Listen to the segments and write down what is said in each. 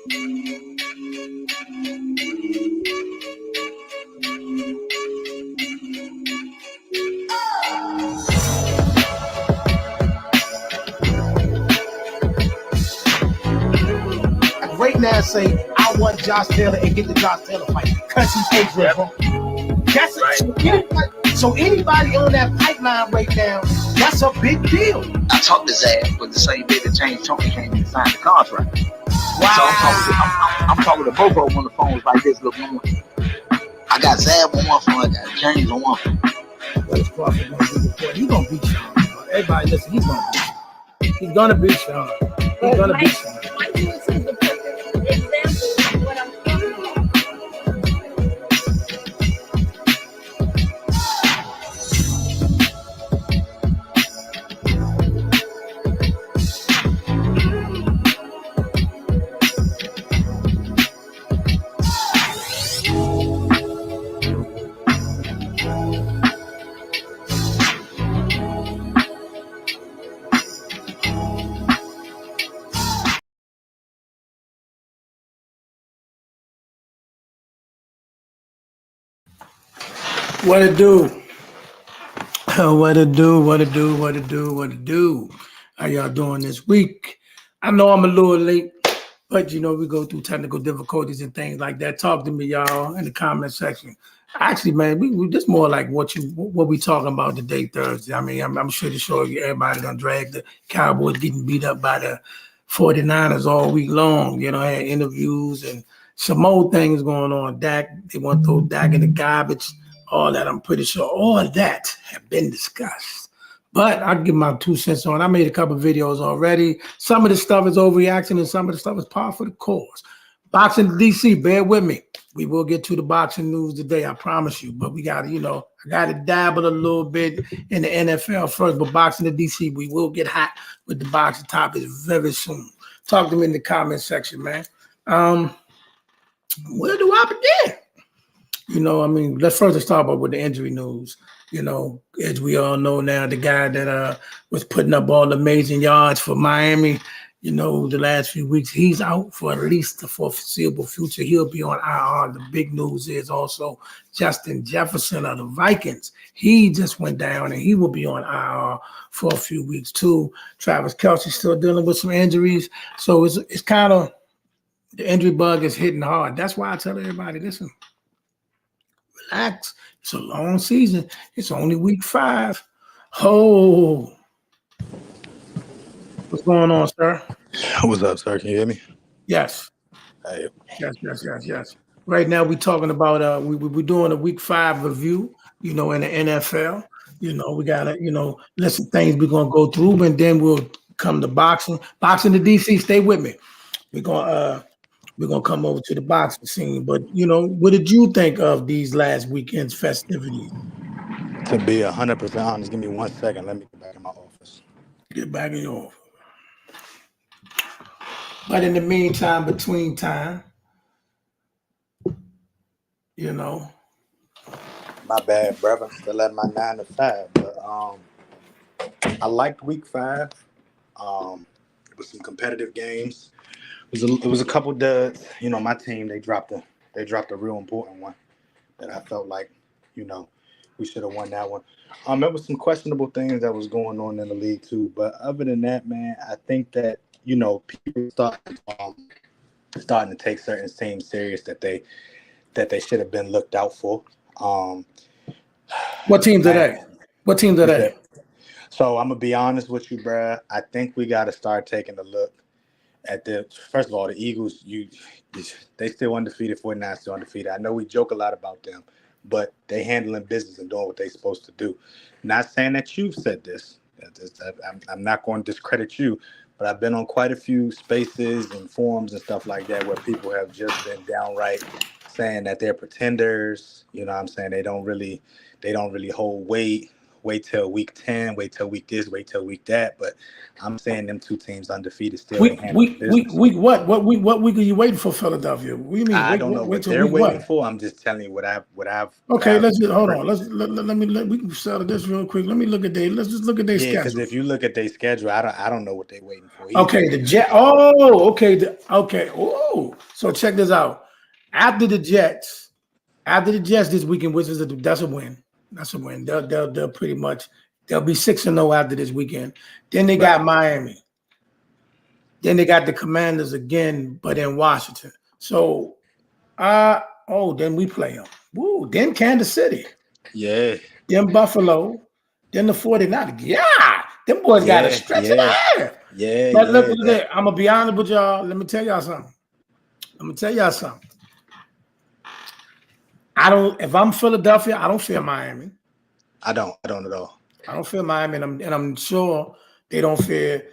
Right now, say I want Josh Taylor and get the Josh Taylor fight because he's Adrian Bro. That's it. So anybody on that pipeline right now, that's a big deal. I talked to Zach, but the same day that James Tony came and signed the contract. Wow. So I'm talking to Bobo on the phone like this. Look, I got Zab on one phone, I got James on one phone. What is Crawford going to do before? He's going to beat Sean. Everybody listen, he's going to beat Sean. He's going to beat Sean. He's going to beat Sean. Mike Lewis is the perfect example of what I'm talking about. What it do? What it do? What it do? What it do? What it do? How y'all doing this week? I know I'm a little late, but you know, we go through technical difficulties and things like that. Talk to me, y'all, in the comment section. Actually, man, we just more like what we talking about today, Thursday. I mean, I'm sure to show you everybody gonna drag the Cowboys getting beat up by the 49ers all week long. You know, I had interviews and some more things going on. Dak, they want to throw Dak in the garbage. All that, I'm pretty sure all of that have been discussed. But I'll give my 2 cents on. I made a couple of videos already. Some of the stuff is overreaction and some of the stuff is par for the cause. Boxing DC, bear with me. We will get to the boxing news today, I promise you. But we got to, you know, I got to dabble a little bit in the NFL first. But boxing the DC, we will get hot with the boxing topics very soon. Talk to me in the comment section, man. Where do I begin? You know, I mean, let's first start off with the injury news. You know, as we all know now, the guy that was putting up all the amazing yards for Miami, you know, the last few weeks, he's out for at least the foreseeable future. He'll be on IR. The big news is also Justin Jefferson of the Vikings. He just went down and he will be on IR for a few weeks too. Travis Kelce's still dealing with some injuries. So it's kind of, the injury bug is hitting hard. That's why I tell everybody, listen, relax. It's a long season. It's only week 5. Oh, what's going on, sir? What's up, sir? Can you hear me? Yes. Hey. Yes. Right now, we're talking about we're doing a week 5 review. You know, in the NFL. You know, we gotta listen things we're gonna go through, and then we'll come to boxing. Boxing to DC. Stay with me. We're gonna come over to the boxing scene. But you know, what did you think of these last weekend's festivities? To be 100% honest, give me 1 second. Let me get back in my office. Get back in your office. But in the meantime, between time, you know. My bad, brother. Still at my 9 to 5. But I liked week 5. It was some competitive games. It was a couple duds. You know, my team, they dropped a real important one that I felt like, you know, we should have won that one. There was some questionable things that was going on in the league too. But other than that, man, I think that, you know, people starting to take certain teams serious that they should have been looked out for. What teams are they? What teams are they? So I'm gonna be honest with you, bruh. I think we got to start taking a look at first of all, the Eagles. They still undefeated. 49 still undefeated. I know we joke a lot about them, but they handling business and doing what they supposed to do. Not saying that you've said this. I'm not going to discredit you, but I've been on quite a few spaces and forums and stuff like that where people have just been downright saying that they're pretenders. You know what I'm saying? They don't really hold weight. wait till week 10, wait till week this, wait till week that. But I'm saying them two teams undefeated still ain't handling business. What week are you waiting for Philadelphia? What do you mean? I don't know Wait what till they're week waiting what? for. I'm just telling you what Okay, I've let's just hold heard. on. We can settle this real quick. Let's just look at their Yeah, because schedule. if you look at their schedule, I don't know what they're waiting for either. Okay, the Jet. Oh, okay. Okay. Oh, so check this out. After the Jets, this weekend, which is that's a win. That's a win. They'll pretty much they'll be 6-0 after this weekend. Then they got Right. Miami. Then they got the Commanders again, but in Washington. So, then we play them. Woo. Then Kansas City. Yeah. Then Buffalo. Then the 49ers. Yeah, them boys got to Yeah. stretch it Yeah. out. Yeah. But look, That, I'm gonna be honest with y'all. Let me tell y'all something. If I'm Philadelphia, I don't fear Miami. I don't at all. I don't fear Miami, and I'm sure they don't fear.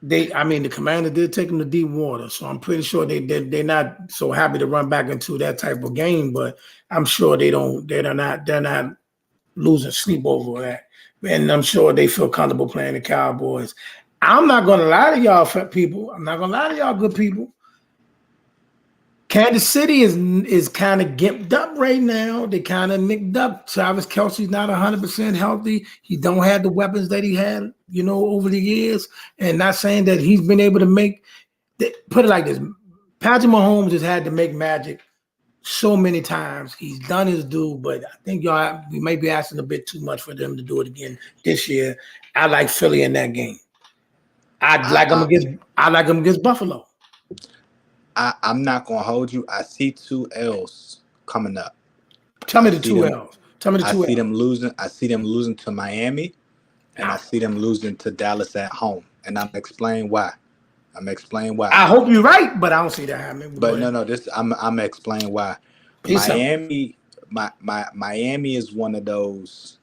The Commander did take them to deep water, so I'm pretty sure they're not so happy to run back into that type of game. But I'm sure they're not losing sleep over that, and I'm sure they feel comfortable playing the Cowboys. I'm not gonna lie to y'all, people. I'm not gonna lie to y'all, good people. Kansas City is kind of gimped up right now. They kind of nicked up. Travis Kelce's not 100% healthy. He don't have the weapons that he had, over the years. And not saying that he's been able to put it like this. Patrick Mahomes has had to make magic so many times. He's done his due, but I think we may be asking a bit too much for them to do it again this year. I like Philly in that game. I like them against Buffalo. I'm not gonna hold you. I see 2 L's coming up. Tell me the 2 L's. I see them losing. I see them losing to Miami, and I see them losing to Dallas at home. And I'm explaining why. I hope you're right, but I don't see that happening. But no. I'm explaining why. Miami, Miami is one of those.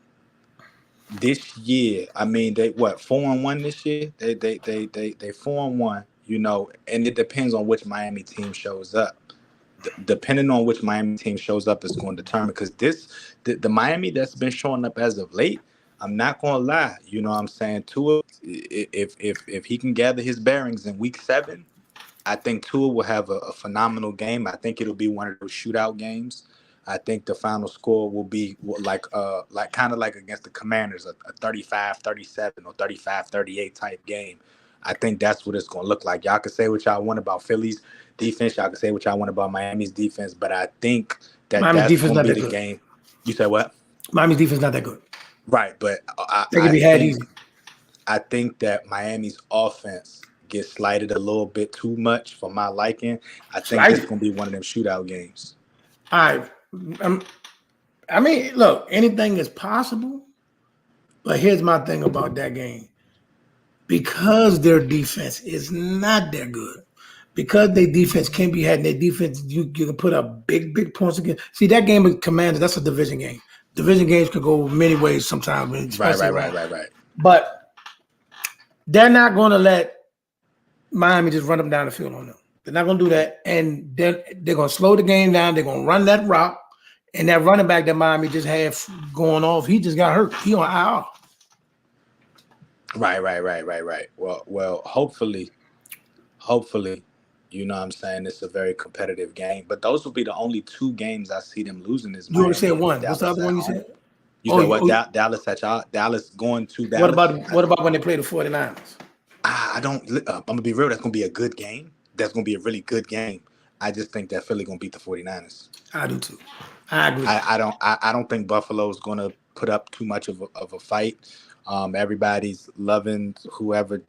This year, I mean, they 4-1 this year. They 4-1. And it depends on which Miami team shows up. Depending on which Miami team shows up is going to determine, because the Miami that's been showing up as of late, I'm not going to lie. You know what I'm saying? Tua, if he can gather his bearings in week 7, I think Tua will have a phenomenal game. I think it'll be one of those shootout games. I think the final score will be kind of like against the Commanders, a 35-37 or 35-38 type game. I think that's what it's going to look like. Y'all can say what y'all want about Philly's defense. Y'all can say what y'all want about Miami's defense. But I think that's going to be the game. You said what? Miami's defense not that good. Right, but they can be had easy. I think that Miami's offense gets slighted a little bit too much for my liking. I think it's going to be one of them shootout games. All right. I mean, look, anything is possible. But here's my thing about that game. Because their defense is not that good, because their defense can be had, and their defense, you can put up big points against. See, that game with Commanders, that's a division game. Division games can go many ways sometimes. Right. But they're not going to let Miami just run them down the field on them. They're not going to do that. And they're going to slow the game down. They're going to run that route. And that running back that Miami just had going off, he just got hurt. He on IR. Right. Well, hopefully, you know what I'm saying, it's a very competitive game. But those will be the only 2 games I see them losing. Is you already said one. What's the other one you said? You said what? Dallas at y'all? Dallas going to Dallas? What about when they play the 49ers? I'm gonna be real. That's gonna be a good game. That's gonna be a really good game. I just think that Philly gonna beat the 49ers. I do too. I agree. I don't think Buffalo's gonna put up too much of a fight. Everybody's loving whoever,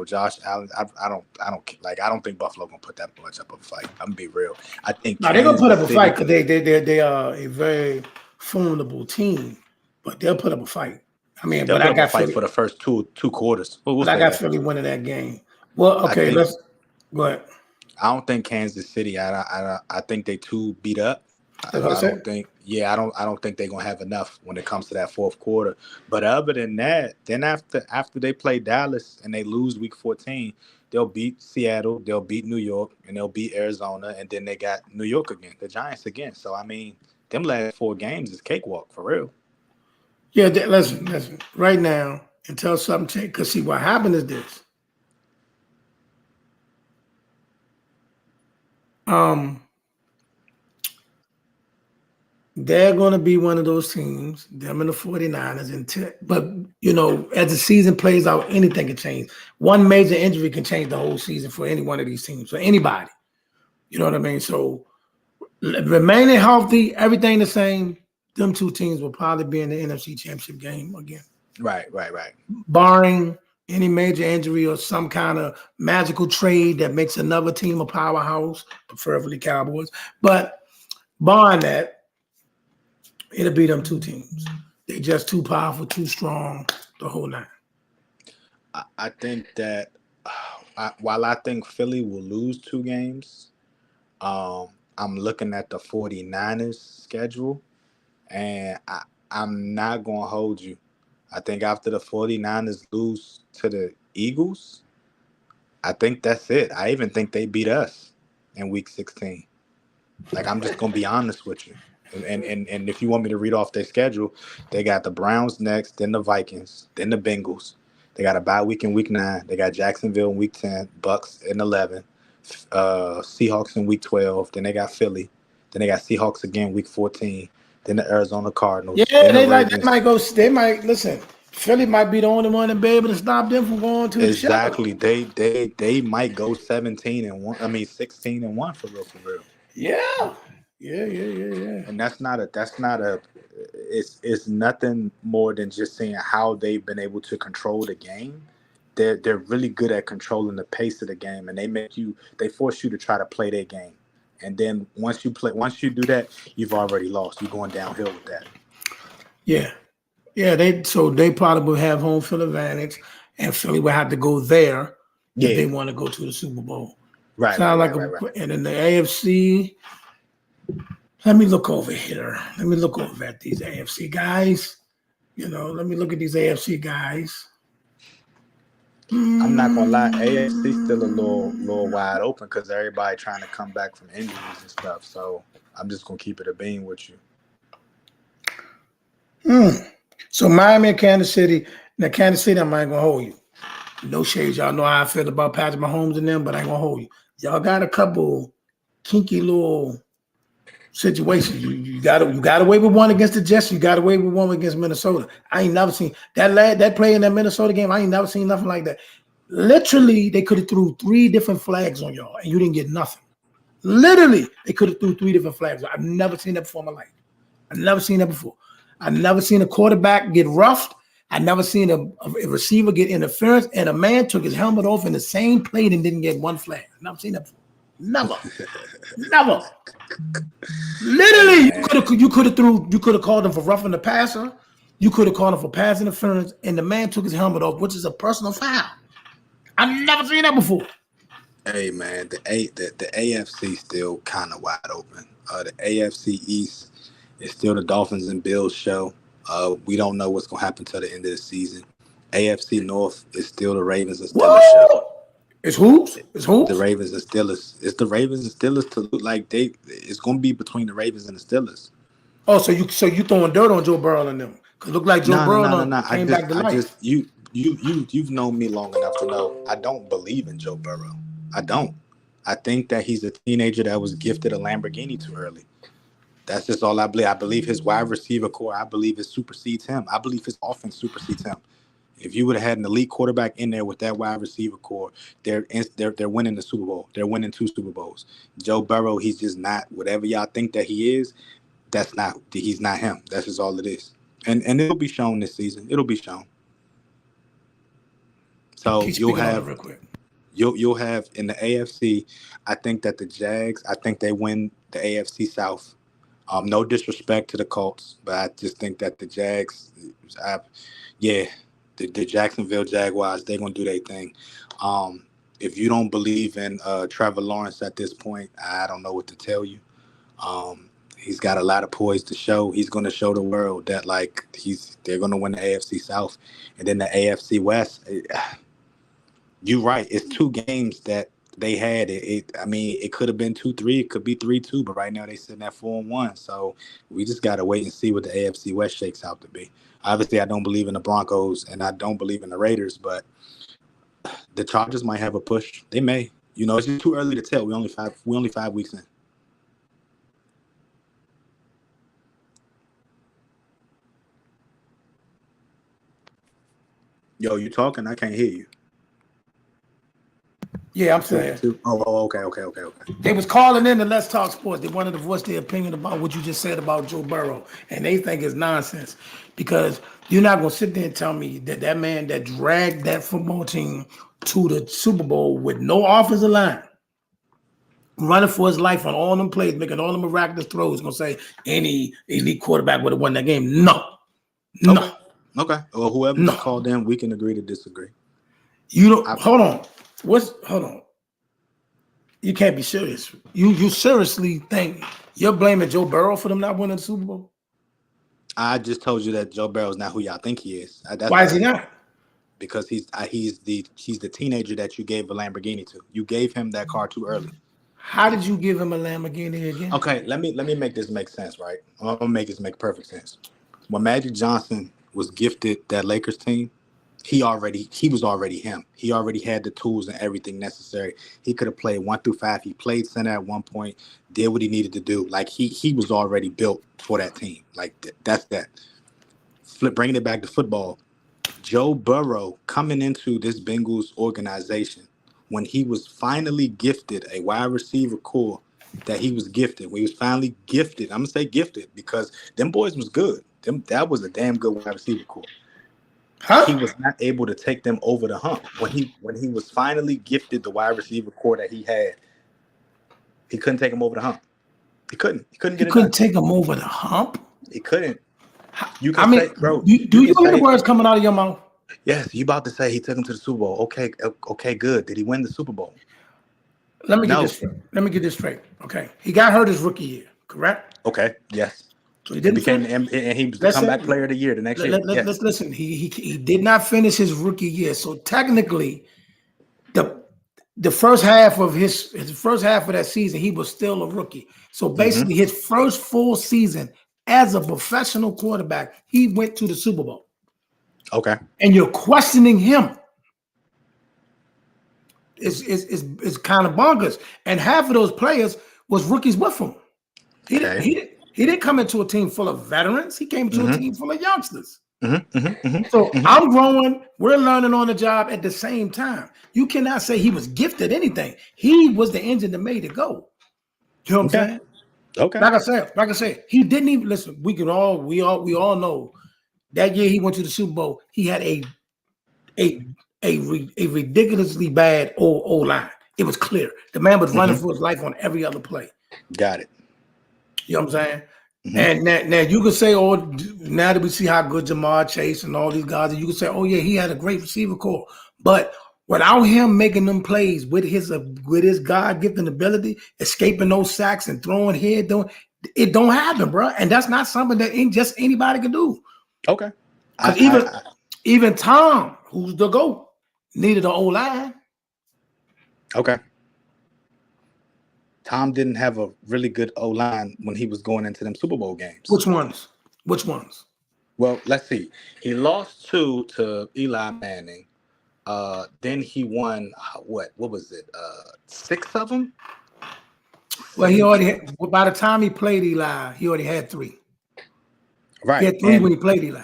Josh Allen. I don't think Buffalo gonna put that much up of a fight. I'm gonna be real. I think they're gonna put up a fight because they are a very formidable team, but they'll put up a fight. I mean, but I got fight for the first two quarters. But I got Philly winning that game. Well, okay, let's go ahead. I don't think Kansas City. I think they too beat up. I don't think they're gonna have enough when it comes to that fourth quarter. But other than that, then after they play Dallas and they lose week 14, they'll beat Seattle, they'll beat New York, and they'll beat Arizona, and then they got New York again, the Giants again. So I mean, them last 4 games is cakewalk for real. Yeah, listen. Right now, until something change, because see, what happened is this. Um, they're going to be one of those teams, them and the 49ers, but, as the season plays out, anything can change. One major injury can change the whole season for any one of these teams, for anybody. You know what I mean? So, remaining healthy, everything the same, them two teams will probably be in the NFC Championship game again. Right. Barring any major injury or some kind of magical trade that makes another team a powerhouse, preferably Cowboys. But barring that, it'll be them two teams. They just too powerful, too strong, the whole nine. I think that while I think Philly will lose 2 games, I'm looking at the 49ers schedule, and I'm not going to hold you. I think after the 49ers lose to the Eagles, I think that's it. I even think they beat us in week 16. Like, I'm just going to be honest with you. And if you want me to read off their schedule, they got the Browns next, then the Vikings, then the Bengals. They got a bye week in week 9. They got Jacksonville in week 10, Bucks in 11, Seahawks in week 12. Then they got Philly. Then they got Seahawks again week 14. Then the Arizona Cardinals. Yeah, Then the they Ravens. might go. They might listen. Philly might be the only one to be able to stop them from going to the show. Exactly. They might go 17-1. I mean 16-1 for real. Yeah. And that's not a it's nothing more than just seeing how they've been able to control the game. They're really good at controlling the pace of the game, and they force you to try to play their game. And then once you do that, you've already lost. You're going downhill with that. Yeah. They probably will have home field advantage, and Philly will have to go there if they want to go to the Super Bowl. Right. And in the AFC, let me look over here. Let me look over at these AFC guys. Let me look at these AFC guys. I'm not gonna lie, AFC still a little wide open because everybody trying to come back from injuries and stuff. So I'm just gonna keep it a bean with you. So Miami and Kansas City. Now Kansas City, I'm not gonna hold you. No shades. Y'all know how I feel about Patrick Mahomes and them, but I ain't gonna hold you. Y'all got a couple kinky little situations. You got away with one against the Jets. You got away with one against Minnesota. I ain't never seen that play in that Minnesota game. I ain't never seen nothing like that. Literally, they could have threw 3 different flags on y'all, and you didn't get nothing. Literally, they could have threw 3 different flags. I've never seen that before in my life. I've never seen that before. I've never seen a quarterback get roughed. I've never seen a receiver get interference, and a man took his helmet off in the same play and didn't get 1 flag. I've never seen that before. Never. Literally, you could have called him for roughing the passer. You could have called him for pass interference, and the man took his helmet off, which is a personal foul. I've never seen that before. Hey man, the AFC still kind of wide open. The AFC East is still the Dolphins and Bills show. We don't know what's gonna happen to the end of the season. AFC North is still the Ravens and Steelers show. It's who's? The Ravens and Steelers. It's the Ravens and Steelers to look like it's gonna be between the Ravens and the Steelers. Oh, so you throwing dirt on Joe Burrow and them? Cause look like Joe Burrow came back to life. You've known me long enough to know I don't believe in Joe Burrow. I don't. I think that he's a teenager that was gifted a Lamborghini too early. That's just all I believe. I believe his wide receiver core, I believe it supersedes him. I believe his offense supersedes him. If you would have had an elite quarterback in there with that wide receiver core, they're winning the Super Bowl. They're winning 2 Super Bowls. Joe Burrow, he's just not whatever y'all think that he is. He's not him. That's just all it is. And it'll be shown this season. It'll be shown. So you'll have in the AFC, I think that the Jags, I think they win the AFC South. No disrespect to the Colts, but I just think that the Jags, the Jacksonville Jaguars, they're going to do their thing. If you don't believe in Trevor Lawrence at this point, I don't know what to tell you. He's got a lot of poise to show. He's going to show the world that they're going to win the AFC South. And then the AFC West, you're right. It's 2 games that they had it. I mean, it could have been 2-3, it could be 3-2, but right now they sitting at 4-1. So we just gotta wait and see what the AFC West shakes out to be. Obviously, I don't believe in the Broncos and I don't believe in the Raiders, but the Chargers might have a push. They may. You know, it's just too early to tell. We only 5 weeks in. Yo, you talking? I can't hear you. Yeah, I'm saying. Okay. They was calling in to Let's Talk Sports. They wanted to voice their opinion about what you just said about Joe Burrow, and they think it's nonsense because you're not gonna sit there and tell me that that man that dragged that football team to the Super Bowl with no offensive line, running for his life on all them plays, making all them miraculous throws, gonna say any elite quarterback would have won that game. No. Okay. Well, whoever just called in, we can agree to disagree. You don't hold on. Hold on? You can't be serious. You seriously think you're blaming Joe Burrow for them not winning the Super Bowl? I just told you that Joe Burrow is not who y'all think he is. Why is he not? Because he's the teenager that you gave a Lamborghini to. You gave him that car too early. How did you give him a Lamborghini again? Okay, let me make this make sense, right? I'm gonna make this make perfect sense. When Magic Johnson was gifted that Lakers team, he was already him. He already had the tools and everything necessary. He could have played 1 through 5. He played center at one point, did what he needed to do. Like he was already built for that team. Like that's that. Bringing it back to football, Joe Burrow coming into this Bengals organization when he was finally gifted a wide receiver core that he was gifted. When he was finally gifted, I'm gonna say gifted because them boys was good. That was a damn good wide receiver core. Huh? He was not able to take them over the hump. When he was finally gifted the wide receiver core that he had, he couldn't take him over the hump. He couldn't take him over the hump. He couldn't. You can say, bro. Do you hear the words coming out of your mouth? Yes, you about to say he took him to the Super Bowl. Okay, good. Did he win the Super Bowl? Let me get this straight. Okay, he got hurt his rookie year, correct? Okay, yes. So he didn't and he was the comeback player of the year the next year. Let's listen. He did not finish his rookie year, so technically, the first half of his first half of that season, he was still a rookie. So basically, his first full season as a professional quarterback, he went to the Super Bowl. Okay, and you're questioning him. It's kind of bonkers. And half of those players was rookies with him. He didn't come into a team full of veterans. He came to a team full of youngsters. So I'm growing. We're learning on the job at the same time. You cannot say he was gifted anything. He was the engine that made it go. You know what I'm saying? Okay. Like I said, he didn't even listen. We all know that year he went to the Super Bowl. He had a ridiculously bad O-line. It was clear. The man was running for his life on every other play. Got it. You know what I'm saying? And now you can say, oh, now that we see how good Jamar Chase and all these guys, and you can say, oh yeah, he had a great receiver core. But without him making them plays with his God-given ability, escaping those sacks and throwing head, it don't happen, bro. And that's not something that just anybody can do. Okay. Even Tom, who's the GOAT, needed an O-line. Okay. Tom didn't have a really good O-line when he was going into them Super Bowl games. Which ones? Well, let's see. He lost 2 to Eli Manning. Then he won what was it? 6 of them? Well, he already had, by the time he played Eli, he already had 3. Right. He had 3 when he played Eli.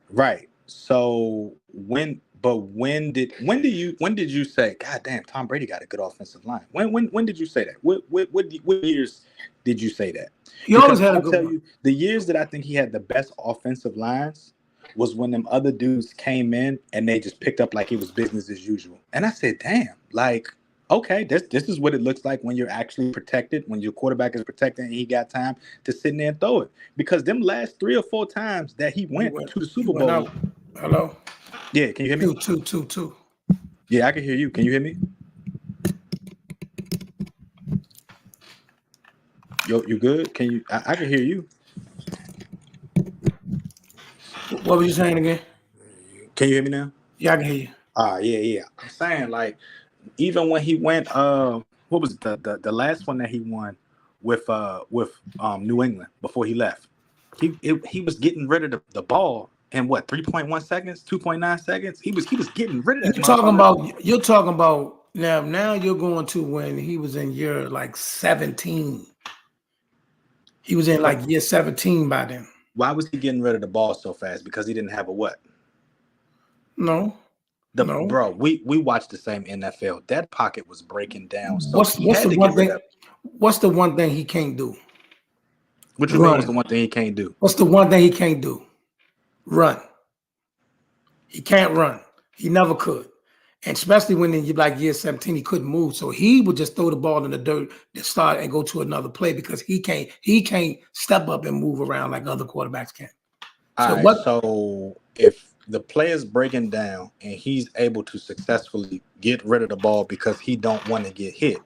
Right. So when did you say, God damn, Tom Brady got a good offensive line? When did you say that? What years did you say that? He always had a good one. The years that I think he had the best offensive lines was when them other dudes came in and they just picked up like it was business as usual. And I said, damn, like, okay, this is what it looks like when you're actually protected, when your quarterback is protected and he got time to sit in there and throw it. Because them last 3 or 4 times that he went to the Super Bowl. Hello? Yeah, can you hear me? Two. Yeah, I can hear you. Can you hear me? Yo, you good? Can you? I can hear you. What were you saying again? Can you hear me now? Yeah, I can hear you. Yeah. I'm saying like even when he went, what was the last one that he won with New England before he left? He was getting rid of the ball in what 3.1 seconds, 2.9 seconds. He was getting rid of that motherfucker. You're talking about now you're going to when he was in year like 17. He was in like year 17 by then. Why was he getting rid of the ball so fast? Because he didn't have a what? No. Bro, we watched the same NFL. That pocket was breaking down. So What's the one thing? What's the one thing he can't do? What you mean? What's the one thing he can't do? What's the one thing he can't do? Run. He can't run. He never could. And especially when in like year 17, he couldn't move. So he would just throw the ball in the dirt and start and go to another play because he can't step up and move around like other quarterbacks can. So if the play is breaking down and he's able to successfully get rid of the ball because he don't want to get hit,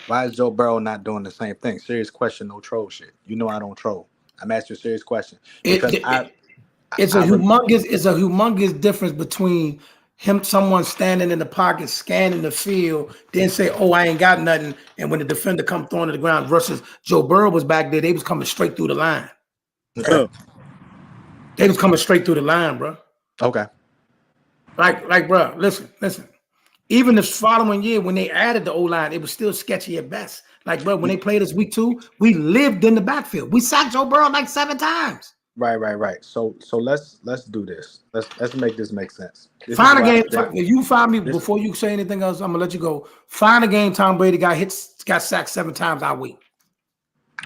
why is Joe Burrow not doing the same thing? Serious question, no troll shit. You know I don't troll. I'm asking you a serious question because it's a humongous difference between someone standing in the pocket, scanning the field, then say, "Oh, I ain't got nothing," and when the defender come throwing to the ground versus Joe Burrow was back there, they was coming straight through the line. Okay. They was coming straight through the line, bro. Okay. Like, bro, listen. Even the following year, when they added the O-line, it was still sketchy at best. Like, bro, when they played us week 2, we lived in the backfield. We sacked Joe Burrow like 7 times. Right. So let's do this. Let's make this make sense. Find a game. If you find me before you say anything else, I'm gonna let you go. Find a game Tom Brady got sacked 7 times. I'll wait.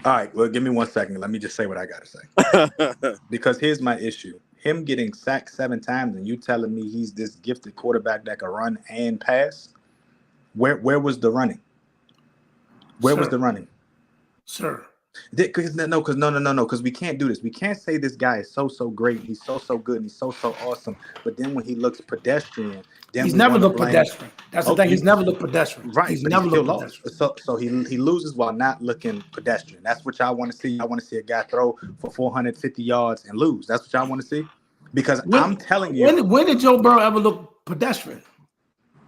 All right. Well, give me 1 second. Let me just say what I gotta say. Because here's my issue. Him getting sacked 7 times and you telling me he's this gifted quarterback that can run and pass. Where was the running? Where was the running? Sir. Because we can't do this. We can't say this guy is so great. He's so good. And he's so awesome. But then when he looks pedestrian, he's never looked pedestrian. That's the thing. He's never looked pedestrian. Right. He's never looked pedestrian. So he loses while not looking pedestrian. That's what y'all want to see. I want to see a guy throw for 450 yards and lose. That's what y'all want to see. Because I'm telling you, when did Joe Burrow ever look pedestrian?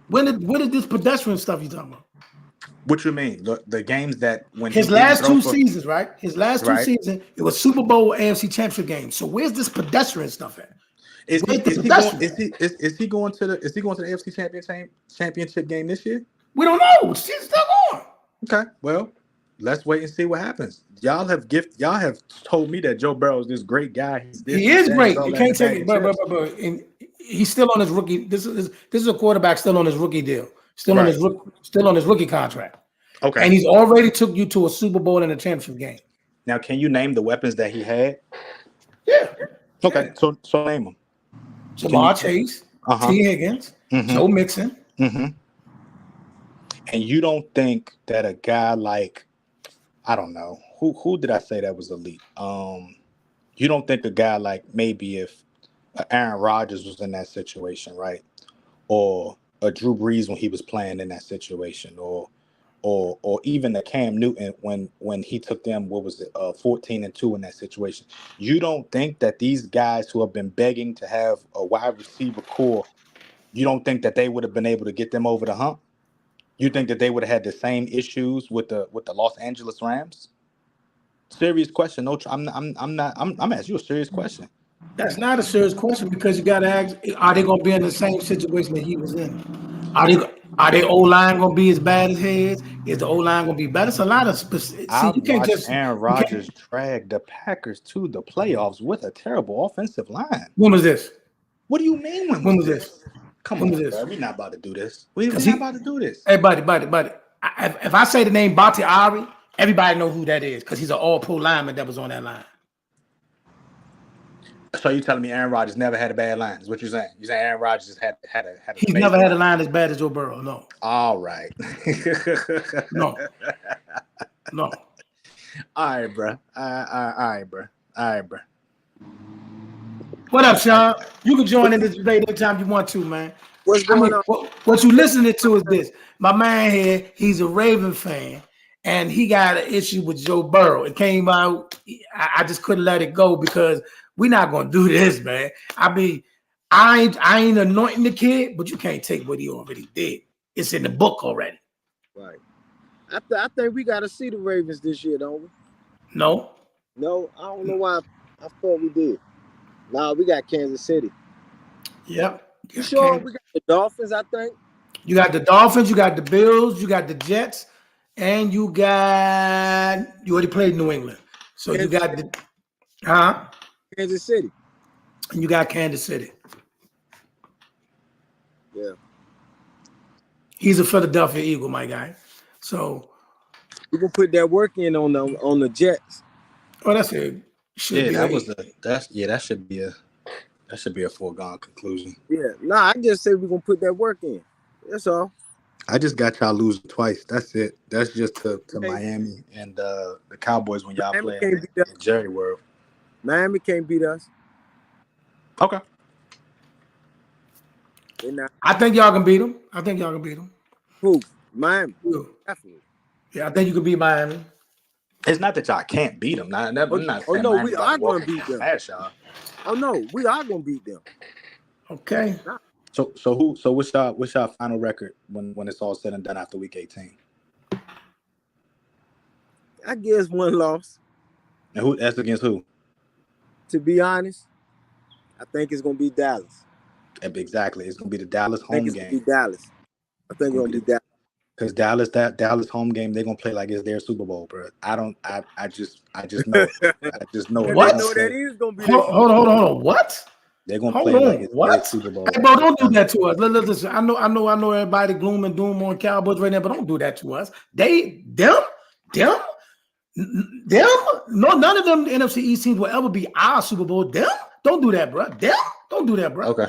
When did this pedestrian stuff you talking about? What you mean? The games that when his last 2 seasons, right? His last 2 seasons, it was Super Bowl, AFC Championship game. So where's this pedestrian stuff at? Is he going to the AFC championship game this year? We don't know. She's still on. Okay, well, let's wait and see what happens. Y'all have told me that Joe Burrow is this great guy. He is great. You can't take it, but and he's still on his rookie. This is a quarterback still on his rookie deal. Still on his rookie contract. Okay. And he's already took you to a Super Bowl and a championship game. Now, can you name the weapons that he had? Yeah. Okay. So name them. Jamar Chase, T. Higgins, Joe Mixon. Mm-hmm. And you don't think that a guy like, I don't know, who did I say that was elite? You don't think a guy like maybe if Aaron Rodgers was in that situation, right? Or a Drew Brees when he was playing in that situation, or even a Cam Newton when he took them, 14-2 in that situation. You don't think that these guys who have been begging to have a wide receiver core, you don't think that they would have been able to get them over the hump? You think that they would have had the same issues with the Los Angeles Rams? Serious question. No, I'm asking you a serious question. That's not a serious question because you got to ask: are they going to be in the same situation that he was in? Are they O-line going to be as bad as his? Is the O-line going to be better? It's a lot of specific. See, you can't just Aaron Rodgers drag the Packers to the playoffs with a terrible offensive line. When was this? What do you mean? When was this? Come on, bro. We're not about to do this. We're not about to do this. Hey, buddy. If I say the name Bakhtiari, everybody know who that is because he's an all-pro lineman that was on that line. So you telling me Aaron Rodgers never had a bad line? Is what you're saying? You're saying Aaron Rodgers just had a He's never had a line as bad as Joe Burrow. No. All right. No. All right, bro. All right, bro. What up, Sean? You can join in this debate anytime you want to, man. What's going on? What you listening to is this. My man here, he's a Raven fan, and he got an issue with Joe Burrow. It came out. I just couldn't let it go because we're not gonna do this, man. I mean, I ain't anointing the kid, but you can't take what he already did. It's in the book already. Right. I think we got to see the Ravens this year, don't we? No. No, I don't know why. I thought we did. Nah, we got Kansas City. Yep. You sure we got the Dolphins? I think you got the Dolphins, you got the Bills, you got the Jets, and you already played New England, so you got the Kansas City. And you got Kansas City. Yeah. He's a Philadelphia Eagle, my guy. So we can put that work in on the Jets. Oh, that's it. That should be a foregone conclusion. Yeah. Nah, I just say we're gonna put that work in. That's all. I just got y'all losing twice. That's it. That's just to Miami and the Cowboys when y'all play in Jerry World. Miami can't beat us. Okay. I think y'all can beat them. Who? Miami. Definitely. Yeah, I think you can beat Miami. It's not that y'all can't beat them. I'm not saying no, Miami we are going to beat them. Y'all. Oh no, we are going to beat them. Okay. So what's y'all final record when it's all said and done after week 18? I guess one loss. And that's against who? To be honest, I think it's gonna be Dallas. Exactly, it's gonna be the Dallas home game. Gonna be Dallas. I think it's gonna be Dallas. Because that Dallas home game, they're gonna play like it's their Super Bowl, bro. I just know it. I just know it. What? I know that is gonna be. Hold on. What? They're gonna play like it's their Super Bowl. Hey, bro, don't do that to us. Listen, I know everybody gloom and doom on Cowboys right now, but don't do that to us. Them. No, none of them NFC East teams will ever be our Super Bowl. Them, don't do that, bro. Don't do that, bro. Okay.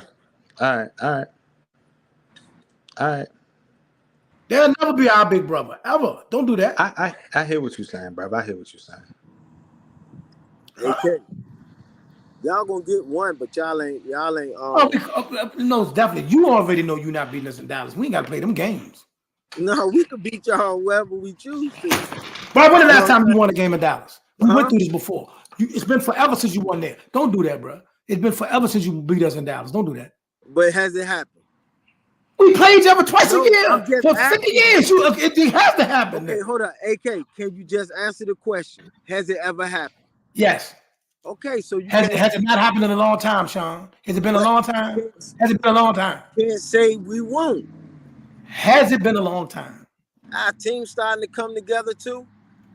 All right. They'll never be our big brother, ever. Don't do that. I hear what you're saying, bro. I hear what you're saying. Okay. Y'all gonna get one, but y'all ain't. No, it's definitely. You already know you're not beating us in Dallas. We ain't got to play them games. No, we could beat y'all wherever we choose to. Bro, when the last time you won a game in Dallas? We went through this before. It's been forever since you won there. Don't do that, bro. It's been forever since you beat us in Dallas. Don't do that. But has it happened? We played each other twice a year for 50 years. It has to happen. Okay, hold on. AK, can you just answer the question? Has it ever happened? Yes. Okay, so has it not happened in a long time, Sean? Has it been a long time? Has it been a long time? Can't say we won't. Has it been a long time? Our team's starting to come together too.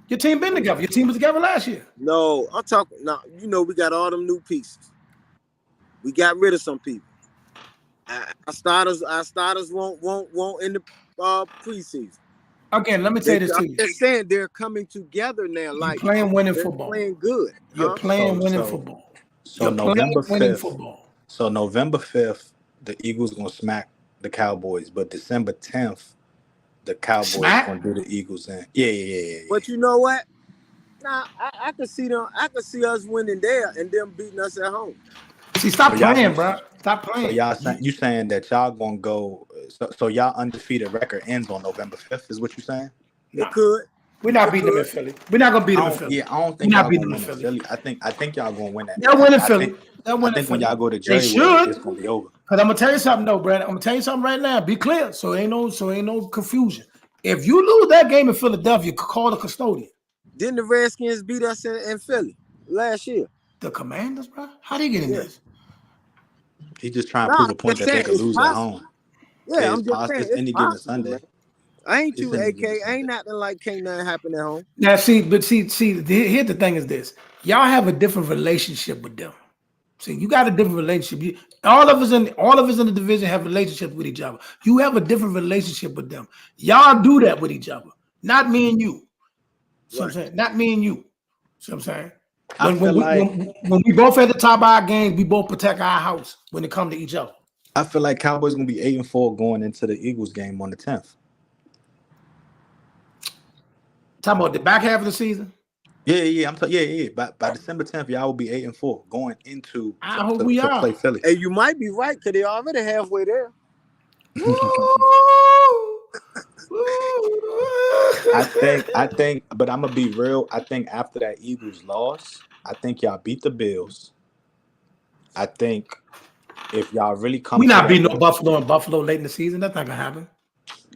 Your team been together. Your team was together last year. No, I'm talking now. You know we got all them new pieces. We got rid of some people. Our starters won't in the preseason. Again, let me say this to you. I'm just saying they're coming together now. Like playing winning football. Playing good. You're playing winning football. So November 5th. So November 5th, the Eagles gonna smack the Cowboys, but December 10th, the Cowboys gonna do the Eagles in. Yeah. But you know what? Nah, I can see them. I can see us winning there and them beating us at home. See, stop playing, bro. Stop playing. So y'all saying that y'all gonna go? So y'all undefeated record ends on November 5th? Is what you saying? It could. We're not beating them in Philly. We're not gonna beat them in Philly. Yeah, I don't think y'all gonna win in Philly. I think y'all gonna win that. They'll win in Philly. I think when y'all go to Jerry World, it's gonna be over. Because I'm gonna tell you something, though, Brad. I'm gonna tell you something right now. Be clear, so ain't no confusion. If you lose that game in Philadelphia, call the custodian. Didn't the Redskins beat us in Philly last year? The Commanders, bro? How they get in this? He's just trying to prove a point that they could lose at home. Yeah, I'm just saying. It's any given Sunday. Man. I ain't you, AK. Ain't nothing like can't nothing happen at home. Now, see, here's the thing is this. Y'all have a different relationship with them. See, you got a different relationship. All of us in the division have relationships with each other. You have a different relationship with them. Y'all do that with each other. Not me and you. See what I'm saying? Not me and you. See what I'm saying? When we both at the top of our games, we both protect our house when it comes to each other. I feel like Cowboys gonna be 8-4 going into the Eagles game on the 10th. Talking about the back half of the season? Yeah. By December 10th, y'all will be 8-4 going into to play Philly. Hey, you might be right because they already halfway there. I think, but I'm gonna be real. I think after that Eagles loss, I think y'all beat the Bills. I think if y'all really come, we not beating no Buffalo late in the season. That's not gonna happen.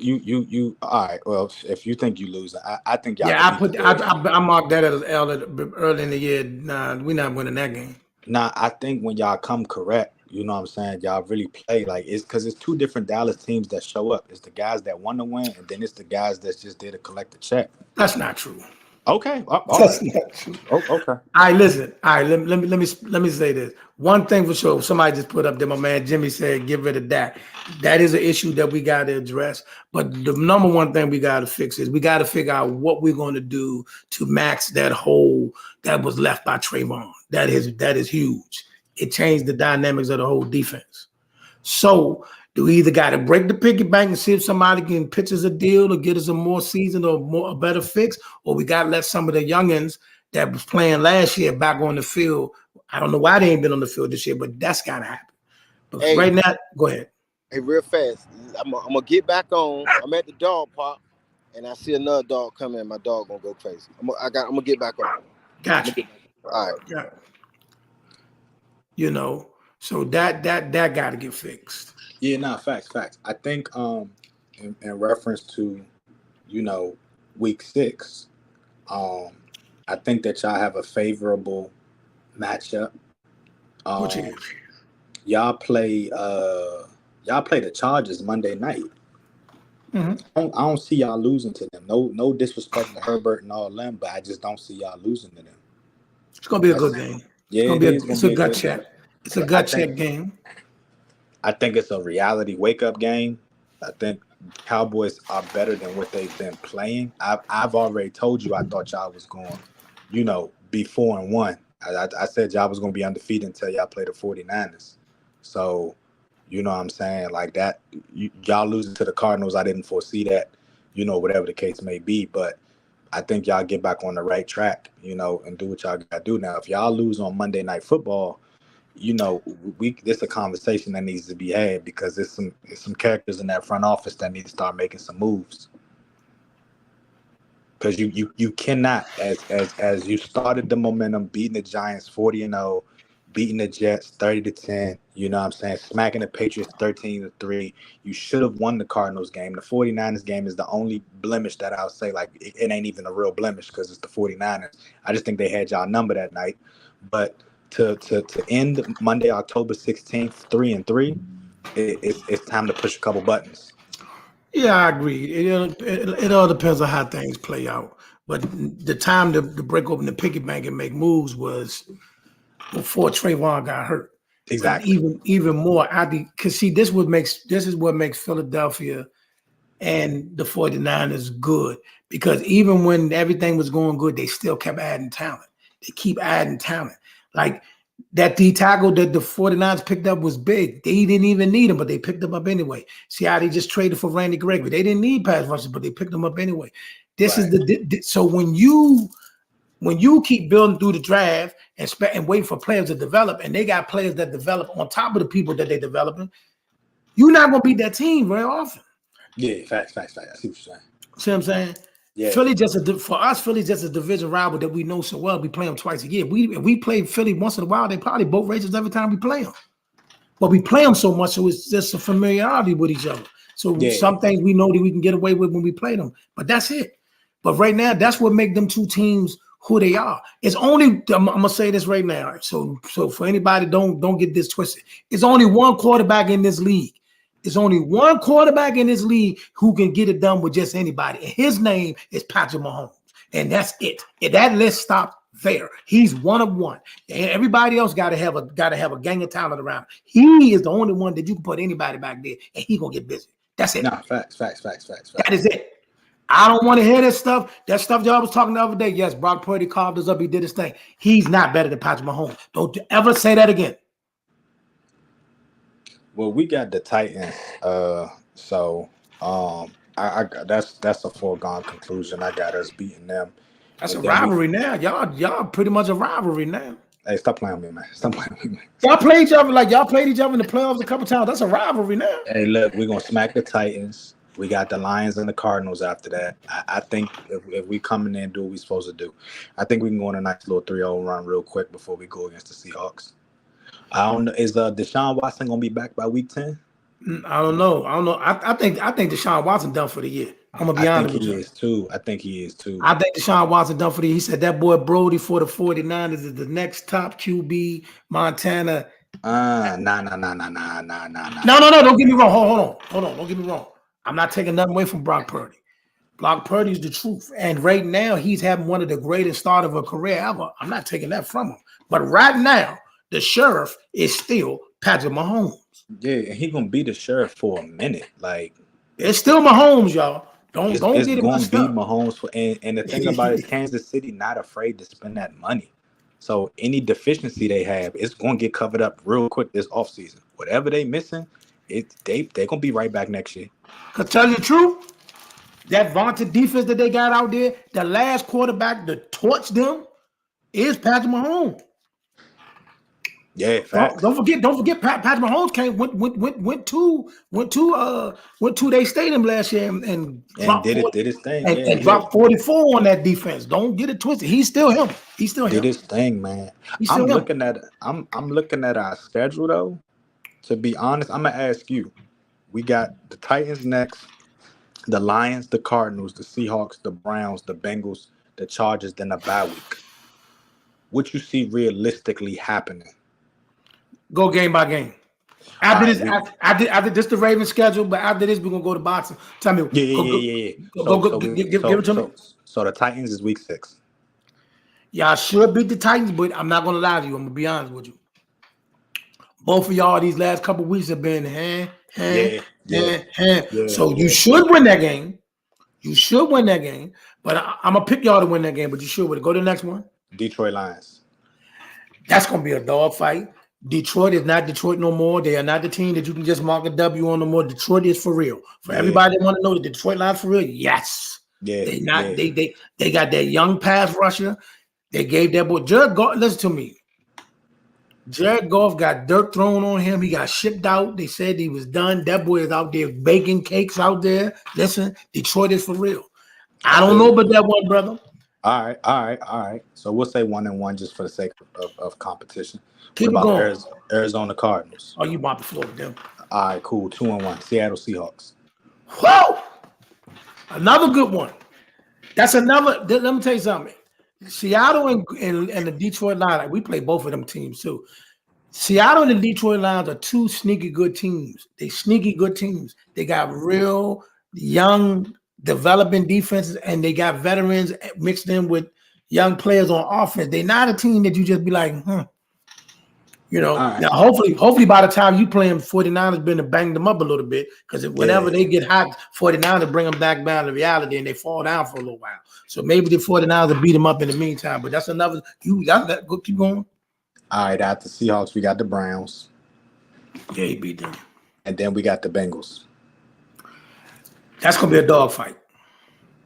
You. All right. Well, if you think you lose, I think y'all Yeah, could beat the Bears. I marked that as L early in the year. Nah, we're not winning that game. Nah, I think when y'all come correct, you know what I'm saying, y'all really play like it's because it's two different Dallas teams that show up. It's the guys that want to win, and then it's the guys that's just there to collect the check. That's not true. Okay, all That's right. not true. Oh, okay. All right, listen. All right, let me say this. One thing for sure. Somebody just put up there. My man Jimmy said, "Get rid of that." That is an issue that we got to address. But the number one thing we got to fix is we got to figure out what we're going to do to max that hole that was left by Trayvon. That is huge. It changed the dynamics of the whole defense. So do we either got to break the piggy bank and see if somebody can pitch us a deal or get us a more season or a better fix, or we got to let some of the youngins that was playing last year back on the field. I don't know why they ain't been on the field this year, but that's got to happen. Because right now, go ahead. Hey, real fast. I'm gonna get back on. I'm at the dog park, and I see another dog coming. My dog gonna go crazy. I'm gonna get back on. Gotcha. All right. Yeah. You know, so that got to get fixed. Yeah, facts. I think in reference to, week 6, I think that y'all have a favorable matchup. Which is y'all play the Chargers Monday night. mm-hmm. I don't see y'all losing to them. No disrespect to Herbert and all them, but I just don't see y'all losing to them. It's gonna be a good game. Yeah, it's a gut check. It's a gut check game. I think it's a reality wake-up game. I think Cowboys are better than what they've been playing. I've already told you I thought y'all was going, be 4-1. I said y'all was going to be undefeated until y'all play the 49ers. So, you know what I'm saying? Like that, y'all losing to the Cardinals, I didn't foresee that, whatever the case may be. But I think y'all get back on the right track, and do what y'all got to do. Now, if y'all lose on Monday Night Football, there's a conversation that needs to be had because there's some characters in that front office that need to start making some moves. Because you cannot, as you started the momentum, beating the Giants 40-0, beating the Jets 30-10, you know what I'm saying, smacking the Patriots 13-3. You should have won the Cardinals game. The 49ers game is the only blemish that I'll say, like, it ain't even a real blemish because it's the 49ers. I just think they had y'all number that night. But to end Monday, October 16th, 3-3, it's time to push a couple buttons. Yeah, I agree. It all depends on how things play out. But the time to break open the piggy bank and make moves was before Trayvon got hurt. Exactly. And even more, because see, this is what makes Philadelphia and the 49ers good. Because even when everything was going good, they still kept adding talent. They keep adding talent. Like that D tackle that the 49ers picked up was big. They didn't even need him, but they picked him up anyway. See how they just traded for Randy Gregory. They didn't need pass rushers, but they picked him up anyway. This is so when you keep building through the draft and wait for players to develop, and they got players that develop on top of the people that they're developing, you're not gonna beat that team very often. Yeah, facts. I see what you're saying. See what I'm saying? Yeah. Philly's just a division rival that we know so well. We play them twice a year. We play Philly once in a while. They probably both races every time we play them. But we play them so much, so it's just a familiarity with each other. So some things we know that we can get away with when we play them. But that's it. But right now, that's what makes them two teams who they are. It's only, I'm gonna say this right now. So for anybody, don't get this twisted. It's only one quarterback in this league. There's only one quarterback in this league who can get it done with just anybody. And his name is Patrick Mahomes. And that's it. And that list stops there. He's one of one. And everybody else gotta have a gang of talent around. He is the only one that you can put anybody back there and he gonna get busy. That's it. No, facts. That is it. I don't want to hear that stuff. That stuff y'all was talking the other day. Yes, Brock Purdy carved us up. He did his thing. He's not better than Patrick Mahomes. Don't ever say that again. Well, we got the Titans, so I that's a foregone conclusion. I got us beating them. That's a rivalry now. Y'all pretty much a rivalry now. Hey, stop playing with me, man. Stop playing with me. Y'all played each other like y'all played each other in the playoffs a couple times. That's a rivalry now. Hey, look, we're gonna smack the Titans. We got the Lions and the Cardinals after that. I think if we come in there and do what we're supposed to do, I think we can go on a nice little 3-0 run real quick before we go against the Seahawks. I don't know. Is Deshaun Watson gonna be back by week 10? I don't know. I think Deshaun Watson done for the year. I'm gonna I be think honest with he you. is too. I think he is too. I think Deshaun Watson done for the year. He said that boy Brody for the 49ers is the next top QB. Montana. Nah, nah, nah, nah, nah, nah, nah, nah, No, nah. no, no. Don't get me wrong. Hold on. Don't get me wrong. I'm not taking nothing away from Brock Purdy. Brock Purdy is the truth. And right now, he's having one of the greatest start of a career ever. I'm not taking that from him. But right now, the sheriff is still Patrick Mahomes. Yeah, and he gonna be the sheriff for a minute. Like It's still Mahomes, y'all. Don't it's get it gonna messed be up. Mahomes for, and the thing about it is Kansas City not afraid to spend that money. So any deficiency they have, it's gonna get covered up real quick this offseason. Whatever they missing, they gonna be right back next year. Cause tell you the truth, that vaunted defense that they got out there, the last quarterback to torch them is Patrick Mahomes. Yeah, Don't, facts. don't forget, don't forget. Patrick Mahomes went to their stadium last year and And dropped did it 40 did his thing. and, Yeah, and yeah. dropped 44 on that defense. Don't get it twisted. He's still him. He's still Did him. his thing, man. He's still him. I'm looking at our schedule though. To be honest, I'm gonna ask you. We got the Titans next, the Lions, the Cardinals, the Seahawks, the Browns, the Bengals, the Chargers, then a bye week. What you see realistically happening? Go game by game. All After right, this, we after this, the Ravens schedule. But after this, we're gonna go to boxing. Tell me, yeah, yeah, go, yeah, go, yeah, yeah. go, go, go give it to me. So the Titans is week 6. Y'all should beat the Titans, but I'm not gonna lie to you. I'm gonna be honest with you. Both of y'all these last couple of weeks have been hand, hand, Yeah, yeah, hand, hand. yeah, So you yeah. should win that game. You should win that game. But I'm gonna pick y'all to win that game. But you should win. Go to the next one. Detroit Lions. That's gonna be a dog fight. Detroit is not Detroit no more. They are not the team that you can just mark a W on no more. Detroit is for real. For Yeah, everybody that want to know the Detroit Lions for real, yes. yeah, They not yeah. they got that young pass rusher. They gave that boy Jared Goff. Listen to me. Jared Goff got dirt thrown on him. He got shipped out. They said he was done. That boy is out there baking cakes out there. Listen, Detroit is for real. I I don't feel know you. about that one, brother. All right, all right, all right. So we'll say 1-1 just for the sake of competition. What Keep it about the going. Arizona Cardinals? Oh, you bought the floor with them. All right, cool. 2-1. Seattle Seahawks. Whoa! Another good one. That's another. Let me tell you something. Seattle and the Detroit Lions, we play both of them teams too. Seattle and the Detroit Lions are two sneaky good teams. They sneaky good teams. They got real young developing defenses, and they got veterans mixed in with young players on offense. They're not a team that you just be like, All right. Now hopefully by the time you play them, 49ers been to bang them up a little bit, because whenever Yeah. they get hot, 49ers bring them back down to reality and they fall down for a little while. So maybe the 49ers will beat them up in the meantime. But that's another keep going. All right, after Seahawks, we got the Browns. Yeah, he beat them. And then we got the Bengals. That's gonna be a dog fight.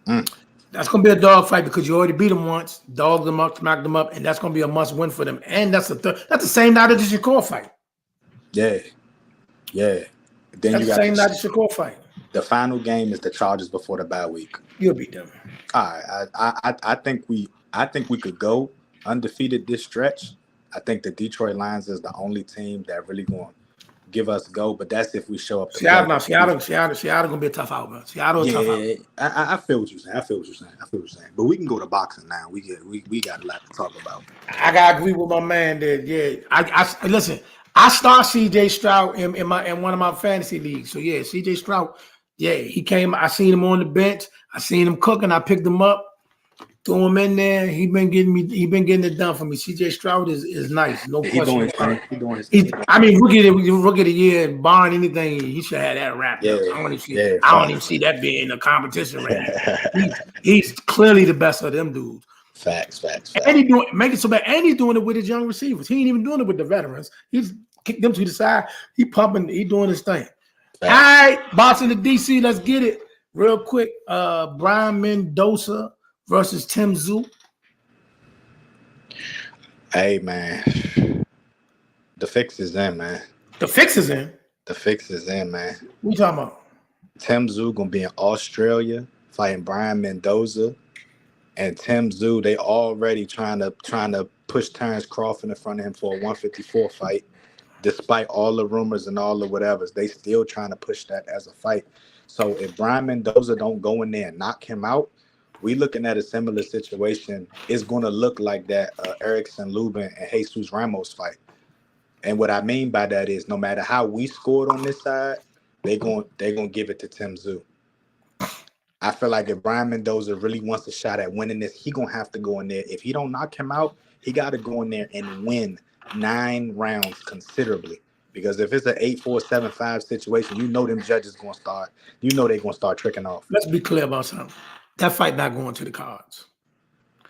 That's gonna be a dog fight because you already beat them once, dogged them up, smacked them up, and that's gonna be a must win for them. And that's the same night as the Shakur fight. Yeah. Yeah. Then That's you the got same night as the Shakur fight. the final game is the Chargers before the bye week. You'll beat them. All right. I think we could go undefeated this stretch. I think the Detroit Lions is the only team that really going to give us go, but that's if we show up. Seattle gonna be a tough out, man. Seattle a tough out. Yeah, I feel what you're saying. But we can go to boxing now. We got a lot to talk about. I gotta agree with my man there. Yeah, I listen. I start CJ Stroud in one of my fantasy leagues. So yeah, CJ Stroud. Yeah, he came. I seen him on the bench. I seen him cooking. I picked him up, threw him in there. He been getting it done for me. CJ Stroud is nice. No He doing question. his thing. He doing his thing. I mean, rookie of the year, barring anything, he should have that wrapped up. Yeah, I don't even yeah, see, facts. that being a competition right now. He's clearly the best of them dudes. Facts. And he doing make it so bad, and he's doing it with his young receivers. He ain't even doing it with the veterans. He's kicked them to the side. He pumping. He doing his thing. All right, boxing the DC. Let's get it real quick. Brian Mendoza versus Tim Zoo. Hey man, the fix is in, man. The fix is in. The fix is in, man. What you talking about? Tim Zoo gonna be in Australia fighting Brian Mendoza, and Tim Zoo they already trying to push Terrence Crawford in front of him for a 154 fight. despite all the rumors and all the whatevers, they still trying to push that as a fight. So if Brian Mendoza don't go in there and knock him out, we looking at a similar situation. It's going to look like that Erickson Lubin and Jesus Ramos fight. And what I mean by that is, no matter how we scored on this side, they going give it to Tim Tszyu. I feel like if Brian Mendoza really wants a shot at winning this, he gonna have to go in there. If he don't knock him out, he got to go in there and win 9 rounds considerably. Because if it's an 8-4, 7-5 situation, you know them judges gonna start. You know they're gonna start tricking off. Let's be clear about something. That fight not going to the cards.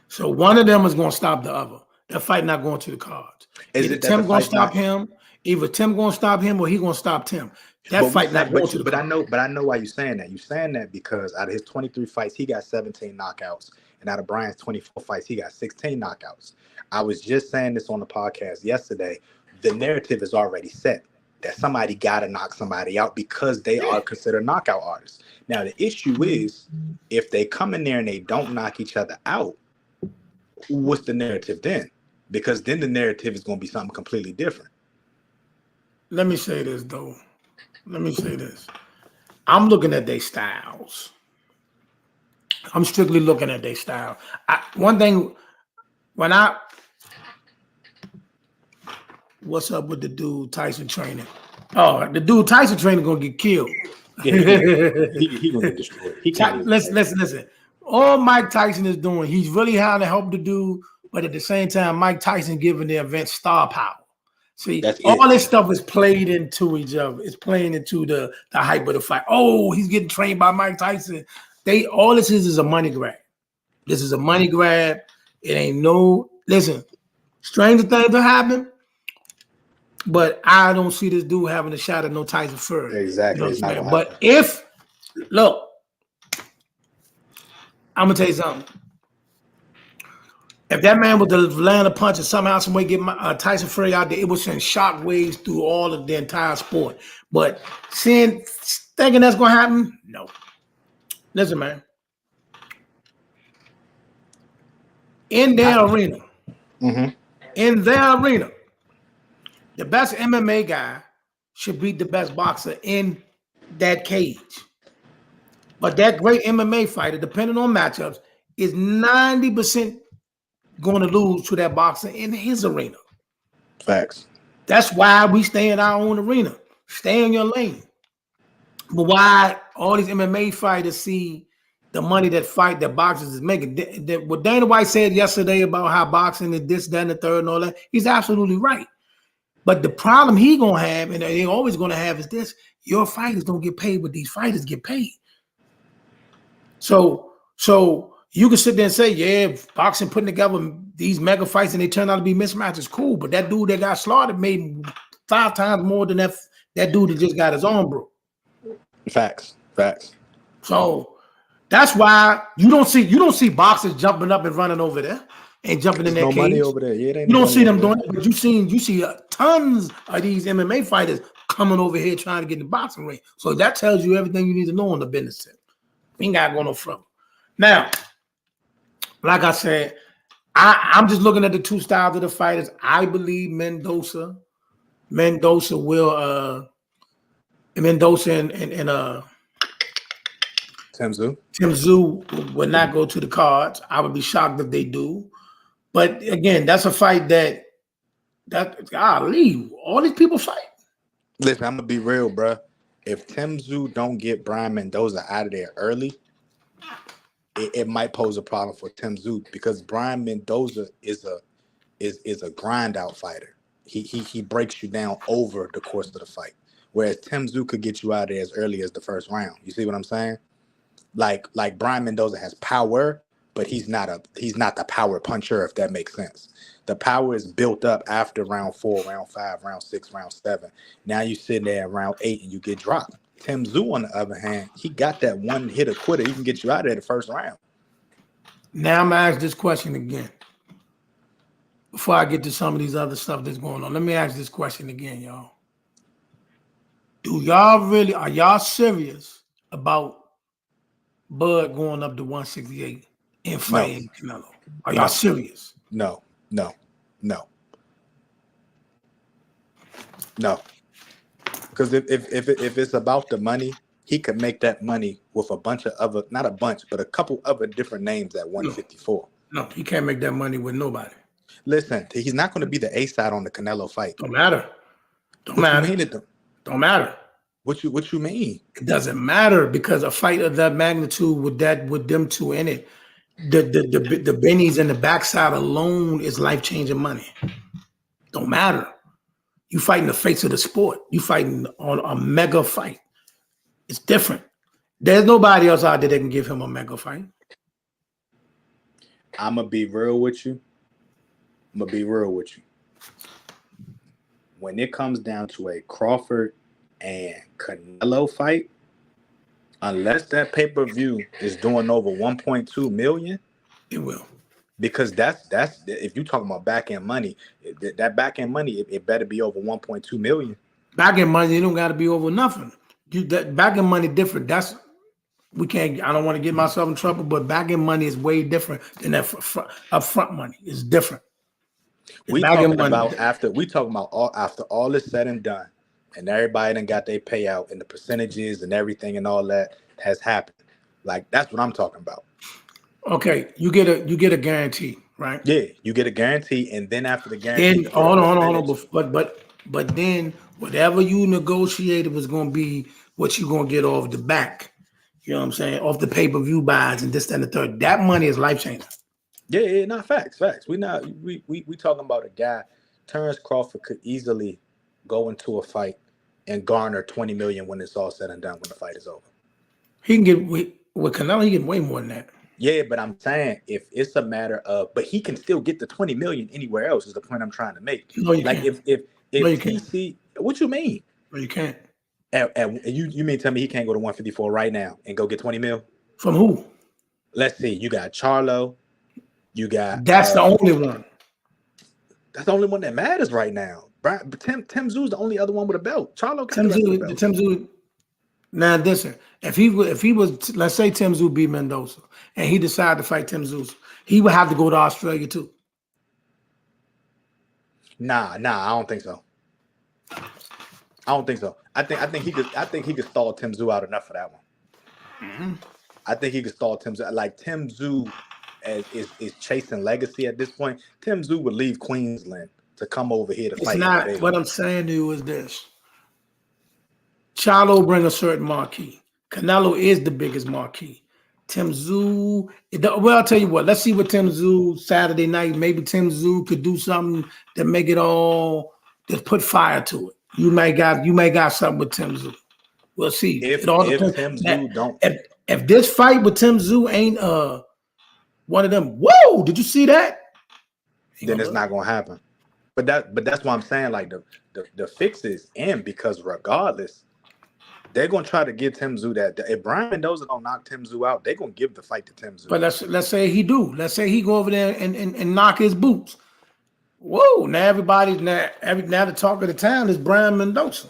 So one of them is going to stop the other. That fight not going to the cards. Either Tim going to stop him. Either Tim going to stop him, or he going to stop Tim. That fight not going to the cards. But I know why you're saying that. You're saying that because out of his 23 fights, he got 17 knockouts, and out of Brian's 24 fights, he got 16 knockouts. I was just saying this on the podcast yesterday. The narrative is already set that somebody got to knock somebody out because they are considered knockout artists. Now the issue is if they come in there and they don't knock each other out, what's the narrative then? Because then the narrative is going to be something completely different. Let me say this, though. Let me say this. I'm looking at their styles. I'm strictly looking at their style. One thing, what's up with the dude Tyson training? Oh, the dude Tyson training going to get killed. Yeah, he going to get destroyed. Listen. All Mike Tyson is doing, he's really trying to help the dude, but at the same time, Mike Tyson giving the event star power. See, all this stuff is played into each other. It's playing into the hype of the fight. Oh, he's getting trained by Mike Tyson. All this is a money grab. This is a money grab. It ain't no, listen, stranger things to happen, but I don't see this dude having a shot at no Tyson Fury. Exactly. You know but if, look, I'm going to tell you something. If that man was to land a punch and somehow, some way get Tyson Fury out there, it would send shockwaves through all of the entire sport. But thinking that's going to happen, no. Listen, man. In their arena, the best MMA guy should beat the best boxer in that cage. But that great MMA fighter, depending on matchups, is 90% going to lose to that boxer in his arena. Facts. That's why we stay in our own arena. Stay in your lane. But why all these MMA fighters see the money that boxers is making? What Dana White said yesterday about how boxing is this, that, and the third, and all that, he's absolutely right. But the problem he going to have, and they always going to have, is this: your fighters don't get paid what these fighters get paid. So you can sit there and say, yeah, boxing putting together these mega fights and they turn out to be mismatches, cool. But that dude that got slaughtered made 5 times more than that dude that just got his arm broke. Facts. So that's why you don't see boxers jumping up and running over there and jumping in that cage. Money over there. Yeah, you don't see them doing it, but you see tons of these MMA fighters coming over here trying to get in the boxing ring. So that tells you everything you need to know on the business tip. We ain't got going no front. Now, like I said, I'm just looking at the two styles of the fighters. I believe Mendoza will and Tim Tszyu will not go to the cards. I would be shocked if they do. But again, that's a fight that golly, all these people fight. Listen, I'm gonna be real, bro. If Tim Tszyu don't get Brian Mendoza out of there early, it might pose a problem for Tim Tszyu because Brian Mendoza is a grind out fighter. He breaks you down over the course of the fight, whereas Tim Tszyu could get you out of there as early as the first round. You see what I'm saying? Like Brian Mendoza has power, but he's not the power puncher, if that makes sense. The power is built up after round 4, round 5, round 6, round 7. Now you sit there at round 8 and you get dropped. Tim Tszyu, on the other hand, he got that one hit a quitter. He can get you out of there the first round. Now I'm gonna ask this question again. Before I get to some of these other stuff that's going on, let me ask this question again, y'all. Are y'all serious about Bud going up to 168 and fighting Canelo? Are y'all serious? No. No, because if it's about the money, he could make that money with a bunch of other, not a bunch, but a couple other different names at No, 154. no, he can't make that money with nobody. Listen, he's not going to be the A side on the Canelo fight. Don't matter. Don't What you matter. mean it? Don't matter. What you mean? It doesn't matter because a fight of that magnitude with them two in it, the bennies and the backside alone is life changing money. Don't matter. You fighting the face of the sport. You fighting on a mega fight. It's different. There's nobody else out there that can give him a mega fight. I'm gonna be real with you. When it comes down to a Crawford and Canelo fight, unless that pay-per-view is doing over 1.2 million, It will. because that's if you talking about back end money, that back end money, it better be over 1.2 million. Back end money, it don't got to be over nothing. That back end money different. That's we can't. I don't want to get myself in trouble, but back end money is way different than that upfront money. It's different. We talking about after all is said and done, and everybody done got their payout and the percentages and everything and all that has happened. Like that's what I'm talking about. Okay, you get a guarantee, right? Yeah, you get a guarantee, and then after the guarantee, Then hold on. But then whatever you negotiated was going to be what you going to get off the back. You know what I'm saying? Off the pay-per-view buys and this, that, and the third. That money is life-changing. Yeah, not facts. We talking about a guy. Terrence Crawford could easily go into a fight and garner 20 million when it's all said and done, when the fight is over. He can get with Canelo. He can get way more than that. Yeah, but I'm saying if it's a matter of, but he can still get the 20 million anywhere else. Is the point I'm trying to make? No, you like can't. if No, you he can't. see what you mean? No, you can't. And you mean tell me he can't go to 154 right now and go get 20 mil? From who? Let's see. You got Charlo. You got That's the only one. That's the only one that matters right now. But Tim Tszew's the only other one with a belt. Charlo got Tim the rest of the Tim belts. Tszyu. Now listen, if he was, let's say Tim Tszyu beat Mendoza and he decided to fight Tim Tszyu, he would have to go to Australia too. Nah, I don't think so. I think he could stall Tim Tszyu out enough for that one. Mm-hmm. I think he could stall Tim Tszyu. Like Tim Tszyu is chasing legacy at this point. Tim Tszyu would leave Queensland to come over here to fight. It's not what I'm saying to you is this. Charlo bring a certain marquee. Canelo is the biggest marquee. Tim Tszyu, well, I'll tell you what. Let's see what Tim Tszyu Saturday night. Maybe Tim Tszyu could do something that make it all just put fire to it. You may got something with Tim Tszyu. We'll see. If Tim Tszyu don't, if this fight with Tim Tszyu ain't one of them, whoa, did you see that? then it's not gonna happen. But that's why I'm saying, like the fix is in, because regardless, they're gonna try to give Tim Tszyu that. If Brian Mendoza don't knock Tim Tszyu out, they're gonna give the fight to Tim Tszyu. But let's say he do. Let's say he go over there and knock his boots. Whoa! Now the talk of the town is Brian Mendoza.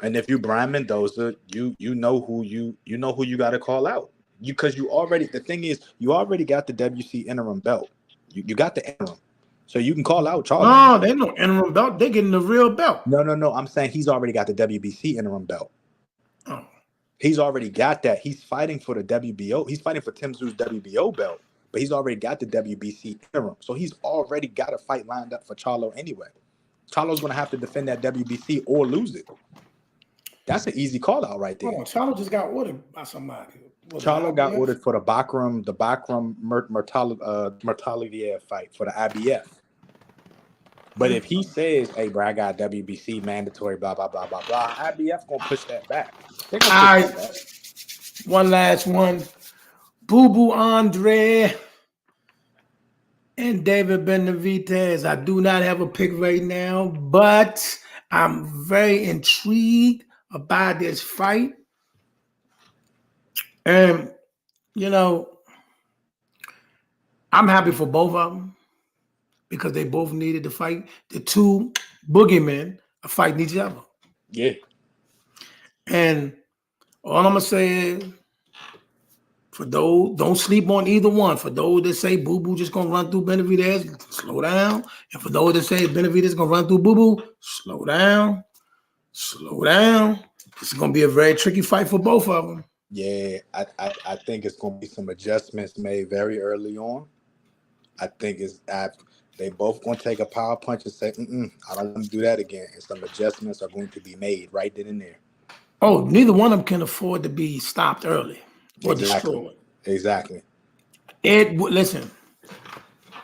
And if you Brian Mendoza, you know who you got to call out. Because the thing is, you already got the WC interim belt. You got the interim, so you can call out Charlie. No, they no interim belt. They're getting the real belt. No. I'm saying he's already got the WBC interim belt. Oh. He's already got that. He's fighting for the WBO. He's fighting for Tim Tszew's WBO belt, but he's already got the WBC interim. So he's already got a fight lined up for Charlo anyway. Charlo's going to have to defend that WBC or lose it. That's an easy call out right there. Hold on, Charlo just got ordered by somebody. Charlo got ordered for the Bakram Murtaliev fight for the IBF. But if he says, "Hey, bro, I got WBC mandatory, blah blah blah blah blah," IBF gonna push that back. All right, one last one. Boo Boo Andre and David Benavidez. I do not have a pick right now, but I'm very intrigued about this fight. And, I'm happy for both of them because they both needed to fight. The two boogeymen are fighting each other. Yeah. And all I'm going to say is For those, don't sleep on either one. For those that say Boo Boo just gonna run through Benavidez, slow down. And for those that say Benavidez gonna run through Boo Boo, slow down. Slow down. This is gonna be a very tricky fight for both of them. Yeah, I think it's gonna be some adjustments made very early on. I think they both gonna take a power punch and say, I don't want to do that again. And some adjustments are going to be made right then and there. Oh, neither one of them can afford to be stopped early or destroyed. Exactly. Listen,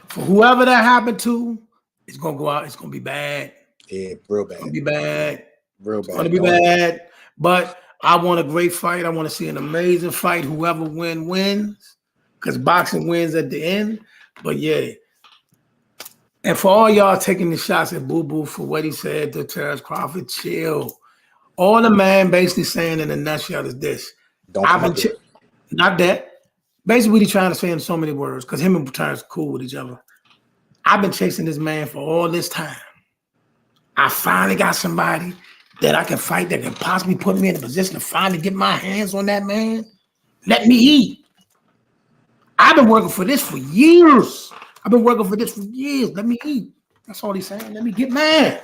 for whoever that happened to, it's gonna go out. It's gonna be bad. Yeah, real bad. It's gonna be bad. Real It's bad. gonna be bad. But I want a great fight. I want to see an amazing fight. Whoever wins, because boxing wins at the end. But yeah. And for all y'all taking the shots at Boo Boo for what he said to Terrence Crawford, chill. All the man basically saying in a nutshell is this. Not that. Basically, what he's trying to say in so many words, because him and Terrence are cool with each other. I've been chasing this man for all this time. I finally got somebody that I can fight that can possibly put me in a position to finally get my hands on that man. Let me eat. I've been working for this for years. Let me eat. That's all he's saying. Let me get mine.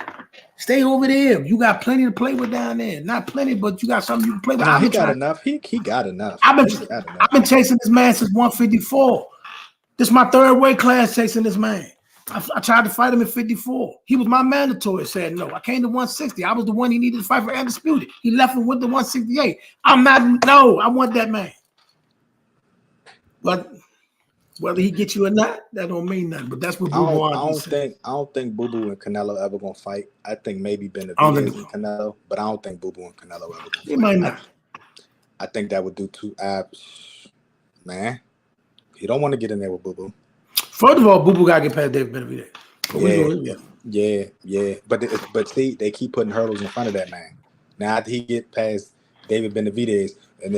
Stay over there. You got plenty to play with down there. Not plenty, but you got something you can play with. He got enough. He got enough. I've been chasing this man since 154. This is my third weight class chasing this man. I tried to fight him at 54. He was my mandatory. Said no. I came to 160. I was the one he needed to fight for undisputed. He left and went to 168. I want that man. But whether he gets you or not, that don't mean nothing. But that's what Boo Boo wants to say. I don't think Boo Boo and Canelo ever gonna fight. I think maybe Benavidez and Canelo, but I don't think Boo Boo and Canelo ever gonna fight. He might not. I think that would do two abs. Man, he don't want to get in there with Boo Boo. First of all, Boo Boo gotta get past David Benavidez. Yeah. But see, they keep putting hurdles in front of that man. Now after he get past David Benavidez, and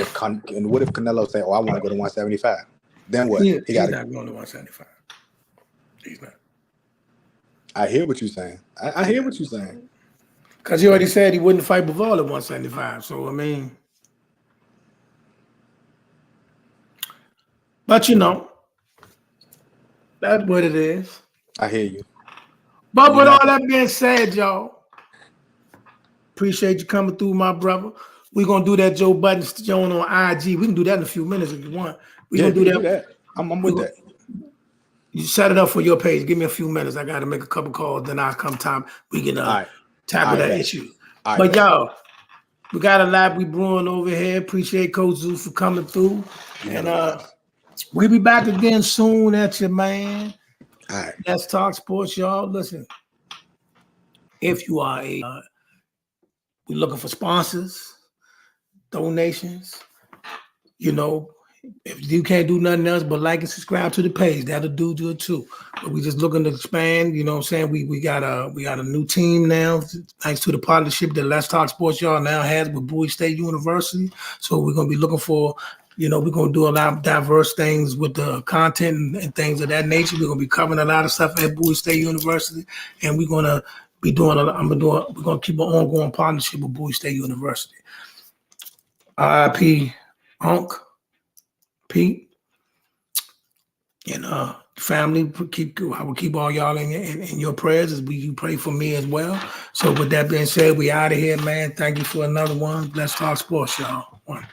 what if Canelo say, "Oh, I want to go to 175"? Then what? He's not going to 175. He's not. I hear what you're saying. I hear what you're saying. Because he already said he wouldn't fight Bivol at 175. So, I mean. But, that's what it is. I hear you. But with all that being said, y'all, appreciate you coming through, my brother. We're going to do that Joe Budden joint on IG. We can do that in a few minutes if you want. We're going to do that. I'm with that. You set it up for your page. Give me a few minutes. I got to make a couple calls. Then I'll come time. We can tackle that issue. But y'all, we got a lot we brewing over here. Appreciate Coach Zeus for coming through. And we'll be back again soon at you, man. All right. Let's talk sports, y'all. Listen, if you are we're looking for sponsors, donations, if you can't do nothing else but like and subscribe to the page, that'll do good too. But we just looking to expand, you know what I'm saying? We got a new team now, thanks to the partnership that Let's Talk Sports y'all now has with Bowie State University. So we're gonna be looking for, we're gonna do a lot of diverse things with the content and things of that nature. We're gonna be covering a lot of stuff at Bowie State University, and we're gonna be doing we're gonna keep an ongoing partnership with Bowie State University. RIP Unc, Pete, and family. I will keep all y'all in your prayers as you pray for me as well. So with that being said, we out of here, man. Thank you for another one. Let's talk sports, y'all. One.